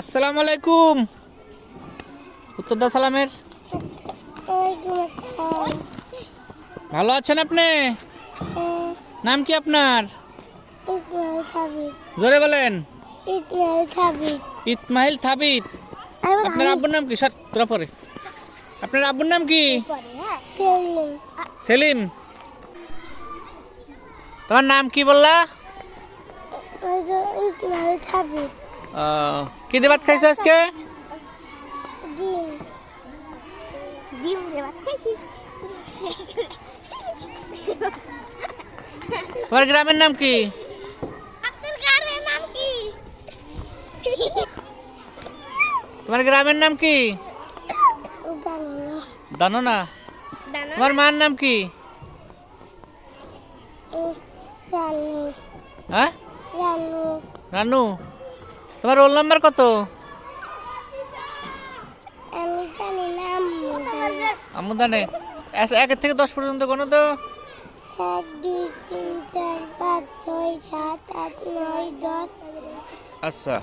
আসসালামু আলাইকুম। উত্তর দাও সালামের। ভালো আছেন আপনি? নাম কি আপনার? জোরে বলেন। ইসমাইল থাবিত। আপনার আব্বুর নাম কি? সর তোরা পরে। আপনার আব্বুর নাম কি? সেলিম। তোমার নাম কি বললা? কি দিয়ে ভাত খাইছো আজকে? তোমার গ্রামের নাম কি? তোমার গ্রামের নাম কি? জানো না? তোমার মার নাম কি? হ্যাঁ, রানু। তোমার রোল নাম্বার কত? আম্মু জানে। আচ্ছা, 1 থেকে 10 পর্যন্ত গোনো তো। 1 2 3 4 5 6 7 8 9 10। আচ্ছা।